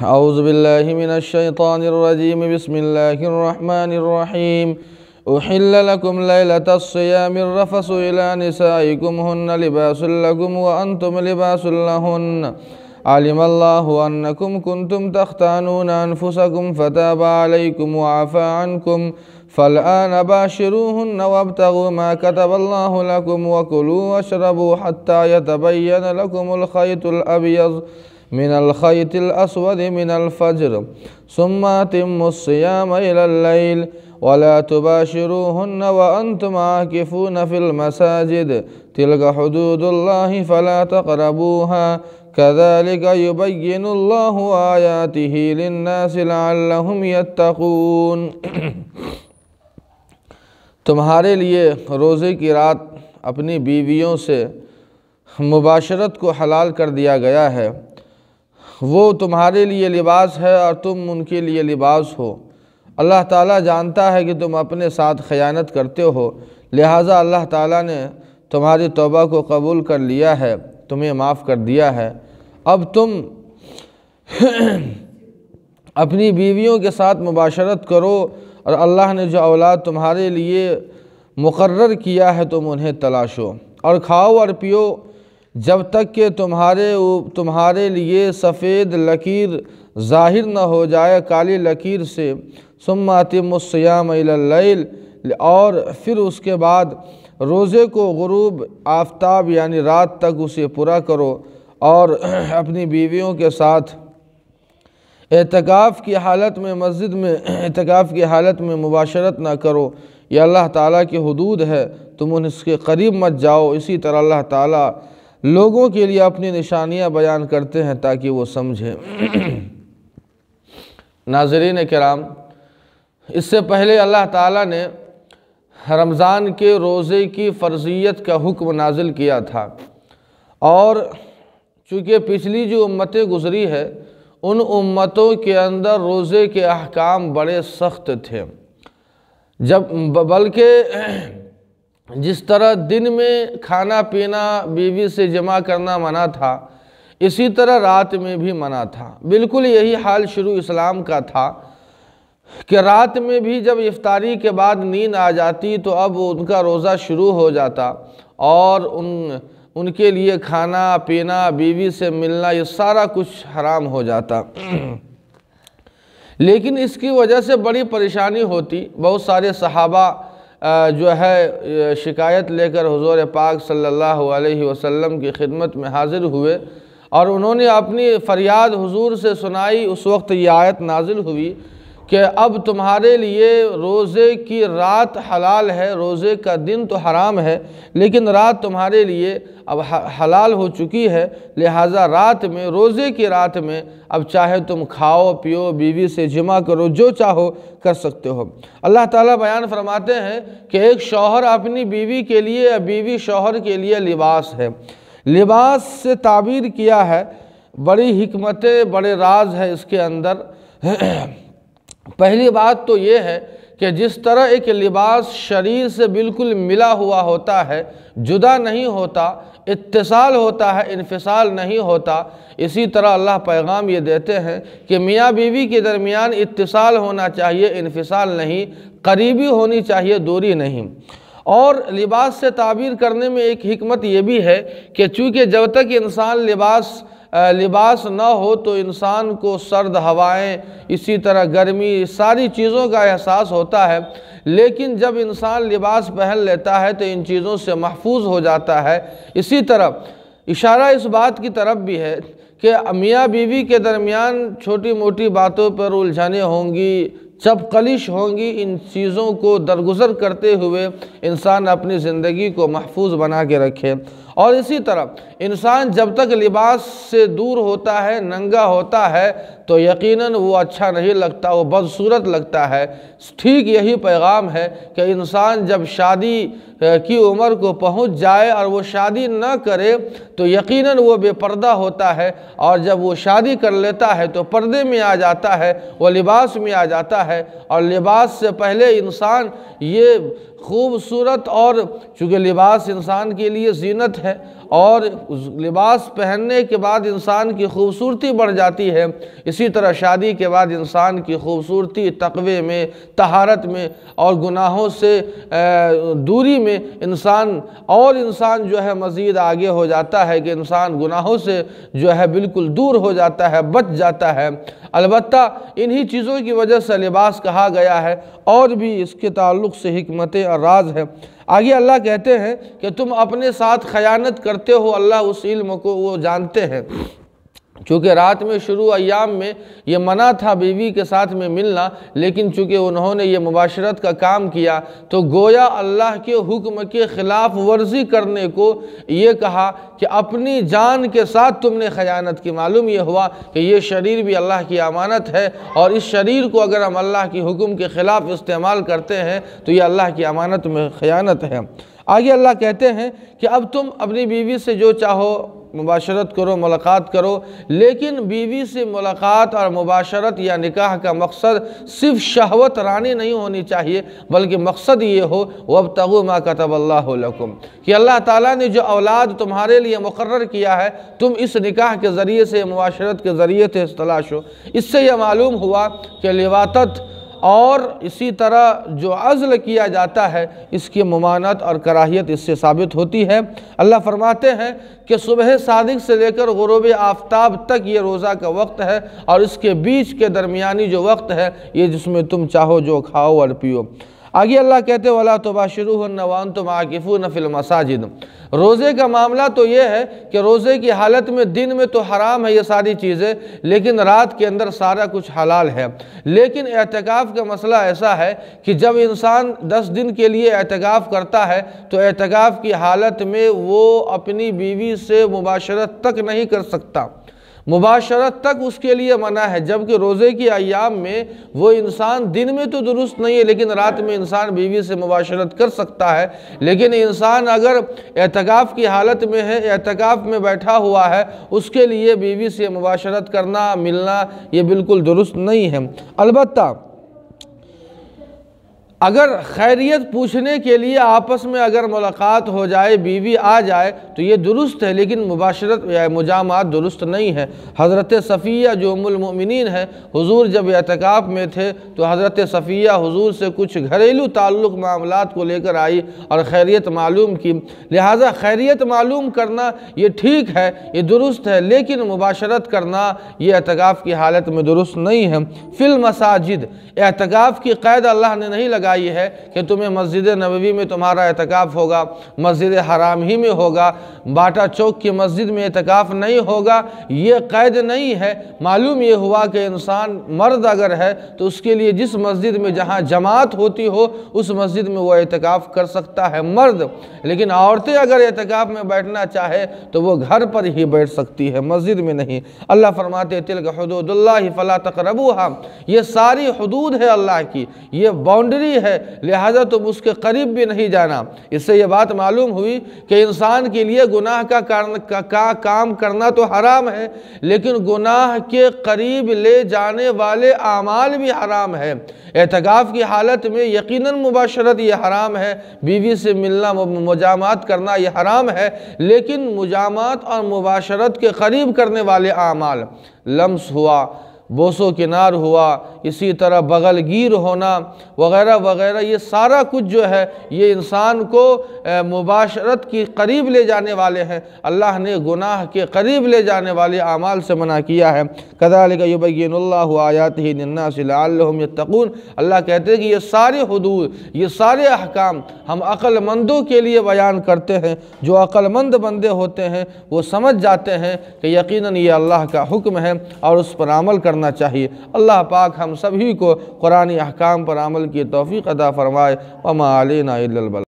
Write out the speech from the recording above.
اعوذ باللہ من الشیطان الرجیم بسم اللہ الرحمن الرحیم احل لکم لیلۃ الصیام الرفث الی نسائکم ہن لباس لکم وانتم لباس لہن علم اللہ انکم کنتم تختانون انفسکم فتاب علیکم وعفا عنکم فالآن باشروہن وابتغوا ما كتب اللہ لکم وکلوا واشربوا حتی یتبین لکم الخیط الابیض من الخيط الأسود من الفجر ثم أتموا الصيام إلى الليل ولا تباشروهن وأنتم عاكفون في المساجد تلك حدود الله فلا تقربوها كذلك يبين الله آياته للناس لعلهم يتقون۔ تمہارے لیے روزے کی رات اپنی بیویوں سے مباشرت کو حلال کر دیا گیا ہے۔ وہ تمہارے لیے لباس ہے اور تم ان کے لیے لباس ہو۔ اللہ تعالیٰ جانتا ہے کہ تم اپنے ساتھ خیانت کرتے ہو، لہٰذا اللہ تعالیٰ نے تمہاری توبہ کو قبول کر لیا ہے، تمہیں معاف کر دیا ہے۔ اب تم اپنی بیویوں کے ساتھ مباشرت کرو اور اللہ نے جو اولاد تمہارے لیے مقرر کیا ہے تم انہیں تلاشو اور کھاؤ اور پیو جب تک کہ تمہارے لیے سفید لکیر ظاہر نہ ہو جائے کالی لکیر سے۔ ثم اتموا الصیام الی اللیل، اور پھر اس کے بعد روزے کو غروب آفتاب یعنی رات تک اسے پورا کرو اور اپنی بیویوں کے ساتھ اعتکاف کی حالت میں مسجد میں اعتکاف کی حالت میں مباشرت نہ کرو، یہ اللہ تعالیٰ کی حدود ہے، تم اس کے قریب مت جاؤ۔ اسی طرح اللہ تعالیٰ لوگوں کے لیے اپنی نشانیاں بیان کرتے ہیں تاکہ وہ سمجھیں۔ ناظرین کرام، اس سے پہلے اللہ تعالیٰ نے رمضان کے روزے کی فرضیت کا حکم نازل کیا تھا، اور چونکہ پچھلی جو امتیں گزری ہے ان امتوں کے اندر روزے کے احکام بڑے سخت تھے، بلکہ جس طرح دن میں کھانا پینا بیوی سے جمع کرنا منع تھا اسی طرح رات میں بھی منع تھا۔ بالکل یہی حال شروع اسلام کا تھا کہ رات میں بھی جب افطاری کے بعد نیند آ جاتی تو اب ان کا روزہ شروع ہو جاتا اور ان کے لیے کھانا پینا بیوی سے ملنا یہ سارا کچھ حرام ہو جاتا۔ لیکن اس کی وجہ سے بڑی پریشانی ہوتی، بہت سارے صحابہ جو ہے شکایت لے کر حضور پاک صلی اللہ علیہ وسلم کی خدمت میں حاضر ہوئے اور انہوں نے اپنی فریاد حضور سے سنائی۔ اس وقت یہ آیت نازل ہوئی کہ اب تمہارے لیے روزے کی رات حلال ہے، روزے کا دن تو حرام ہے لیکن رات تمہارے لیے اب حلال ہو چکی ہے، لہٰذا رات میں روزے کی رات میں اب چاہے تم کھاؤ پیو بیوی سے جمع کرو، جو چاہو کر سکتے ہو۔ اللہ تعالیٰ بیان فرماتے ہیں کہ ایک شوہر اپنی بیوی کے لیے بیوی شوہر کے لیے لباس ہے۔ لباس سے تعبیر کیا ہے، بڑی حکمتیں بڑے راز ہے اس کے اندر۔ پہلی بات تو یہ ہے کہ جس طرح ایک لباس شریر سے بالکل ملا ہوا ہوتا ہے، جدا نہیں ہوتا، اتصال ہوتا ہے، انفصال نہیں ہوتا، اسی طرح اللہ پیغام یہ دیتے ہیں کہ میاں بیوی کے درمیان اتصال ہونا چاہیے، انفصال نہیں، قریبی ہونی چاہیے، دوری نہیں۔ اور لباس سے تعبیر کرنے میں ایک حکمت یہ بھی ہے کہ چونکہ جب تک انسان لباس نہ ہو تو انسان کو سرد ہوائیں اسی طرح گرمی ساری چیزوں کا احساس ہوتا ہے، لیکن جب انسان لباس پہن لیتا ہے تو ان چیزوں سے محفوظ ہو جاتا ہے۔ اسی طرح اشارہ اس بات کی طرف بھی ہے کہ میاں بیوی کے درمیان چھوٹی موٹی باتوں پر الجھنیں ہوں گی، چپقلش ہوں گی، ان چیزوں کو درگزر کرتے ہوئے انسان اپنی زندگی کو محفوظ بنا کے رکھے۔ اور اسی طرح انسان جب تک لباس سے دور ہوتا ہے، ننگا ہوتا ہے تو یقیناً وہ اچھا نہیں لگتا، وہ بدصورت لگتا ہے۔ ٹھیک یہی پیغام ہے کہ انسان جب شادی کی عمر کو پہنچ جائے اور وہ شادی نہ کرے تو یقیناً وہ بے پردہ ہوتا ہے، اور جب وہ شادی کر لیتا ہے تو پردے میں آ جاتا ہے، وہ لباس میں آ جاتا ہے۔ اور لباس سے پہلے انسان یہ خوبصورت، اور چونکہ لباس انسان کے لیے زینت ہے اور لباس پہننے کے بعد انسان کی خوبصورتی بڑھ جاتی ہے، اسی طرح شادی کے بعد انسان کی خوبصورتی تقوی میں، طہارت میں اور گناہوں سے دوری میں انسان جو ہے مزید آگے ہو جاتا ہے کہ انسان گناہوں سے جو ہے بالکل دور ہو جاتا ہے، بچ جاتا ہے۔ البتہ انہی چیزوں کی وجہ سے لباس کہا گیا ہے، اور بھی اس کے تعلق سے حکمتیں اور راز ہے۔ آگے اللہ کہتے ہیں کہ تم اپنے ساتھ خیانت کرتے ہو، اللہ اس علم کو وہ جانتے ہیں۔ چونکہ رات میں شروع ایام میں یہ منع تھا بیوی کے ساتھ میں ملنا، لیکن چونکہ انہوں نے یہ مباشرت کا کام کیا تو گویا اللہ کے حکم کے خلاف ورزی کرنے کو یہ کہا کہ اپنی جان کے ساتھ تم نے خیانت کی۔ معلوم یہ ہوا کہ یہ شریر بھی اللہ کی امانت ہے، اور اس شریر کو اگر ہم اللہ کی حکم کے خلاف استعمال کرتے ہیں تو یہ اللہ کی امانت میں خیانت ہے۔ آگے اللہ کہتے ہیں کہ اب تم اپنی بیوی سے جو چاہو مباشرت کرو، ملاقات کرو، لیکن بیوی سے ملاقات اور مباشرت یا نکاح کا مقصد صرف شہوت رانی نہیں ہونی چاہیے، بلکہ مقصد یہ ہو وَابْتَغُوا مَا كَتَبَ اللَّهُ لَكُمْ، کہ اللہ تعالیٰ نے جو اولاد تمہارے لیے مقرر کیا ہے تم اس نکاح کے ذریعے سے، مباشرت کے ذریعے سے تلاش ہو۔ اس سے یہ معلوم ہوا کہ لواطت اور اسی طرح جو عزل کیا جاتا ہے اس کی ممانعت اور کراہیت اس سے ثابت ہوتی ہے۔ اللہ فرماتے ہیں کہ صبح صادق سے لے کر غروب آفتاب تک یہ روزہ کا وقت ہے، اور اس کے بیچ کے درمیانی جو وقت ہے یہ جس میں تم چاہو جو کھاؤ اور پیو۔ آگے اللہ کہتے ہیں وَلَا تُبَاشِرُوهُنَّ وَأَنْتُمْ عَاكِفُونَ فِي الْمَسَاجِدِ۔ روزے کا معاملہ تو یہ ہے کہ روزے کی حالت میں دن میں تو حرام ہے یہ ساری چیزیں، لیکن رات کے اندر سارا کچھ حلال ہے۔ لیکن اعتکاف کا مسئلہ ایسا ہے کہ جب انسان 10 دن کے لیے اعتکاف کرتا ہے تو اعتکاف کی حالت میں وہ اپنی بیوی سے مباشرت تک نہیں کر سکتا، مباشرت تک اس کے لیے منع ہے، جبکہ روزے کی ایام میں وہ انسان دن میں تو درست نہیں ہے لیکن رات میں انسان بیوی سے مباشرت کر سکتا ہے۔ لیکن انسان اگر اعتکاف کی حالت میں ہے، اعتکاف میں بیٹھا ہوا ہے، اس کے لیے بیوی سے مباشرت کرنا، ملنا یہ بالکل درست نہیں ہے۔ البتہ اگر خیریت پوچھنے کے لیے آپس میں اگر ملاقات ہو جائے، بیوی آ جائے تو یہ درست ہے، لیکن مباشرت یا مجامعات درست نہیں ہے۔ حضرت صفیہ جو ام المؤمنین ہے، حضور جب اعتکاف میں تھے تو حضرت صفیہ حضور سے کچھ گھریلو تعلق معاملات کو لے کر آئی اور خیریت معلوم کی۔ لہٰذا خیریت معلوم کرنا یہ ٹھیک ہے، یہ درست ہے، لیکن مباشرت کرنا یہ اعتکاف کی حالت میں درست نہیں ہے۔ فی المساجد، اعتکاف کی قید اللہ نے نہیں لگائی ہے کہ تمہیں مسجد نبوی میں تمہارا اعتکاف ہوگا، مسجد حرام ہی میں ہوگا، باٹا چوک کی مسجد میں اعتکاف نہیں ہوگا، یہ قید نہیں ہے۔ معلوم یہ ہوا کہ انسان مرد اگر ہے تو اس کے لیے جس مسجد میں جہاں جماعت ہوتی ہو اس مسجد میں وہ اعتکاف کر سکتا ہے مرد، لیکن عورتیں اگر اعتکاف میں بیٹھنا چاہے تو وہ گھر پر ہی بیٹھ سکتی ہے، مسجد میں نہیں۔ اللہ فرماتے ہیں تلک حدود اللہ فلا تقربوها، یہ ساری حدود ہے اللہ کی، یہ باؤنڈری ہے، لہذا تم اس کے قریب بھی نہیں جانا۔ اس سے یہ بات معلوم ہوئی کہ انسان کے لیے گناہ کا کام کرنا تو حرام ہے، لیکن گناہ کے قریب لے جانے والے اعمال بھی حرام ہے۔ اعتکاف کی حالت میں یقیناً مباشرت یہ حرام ہے، بیوی سے ملنا، مجامعات کرنا یہ حرام ہے، لیکن مجامعات اور مباشرت کے قریب کرنے والے اعمال، لمس ہوا، بوس و کنار ہوا، اسی طرح بغل گیر ہونا وغیرہ وغیرہ، یہ سارا کچھ جو ہے یہ انسان کو مباشرت کی قریب لے جانے والے ہیں۔ اللہ نے گناہ کے قریب لے جانے والے اعمال سے منع کیا ہے۔ کذالک یبین اللہ آیاتہ للناس لعلہم یتقون، اللہ کہتے ہیں کہ یہ سارے حدود، یہ سارے احکام ہم عقل مندوں کے لیے بیان کرتے ہیں۔ جو عقل مند بندے ہوتے ہیں وہ سمجھ جاتے ہیں کہ یقیناً یہ اللہ کا حکم ہے اور اس پر عمل کرنا چاہیے۔ اللہ پاک ہم سبھی کو قرآنی احکام پر عمل کی توفیق عطا فرمائے۔ وما علینا الا البلاغ۔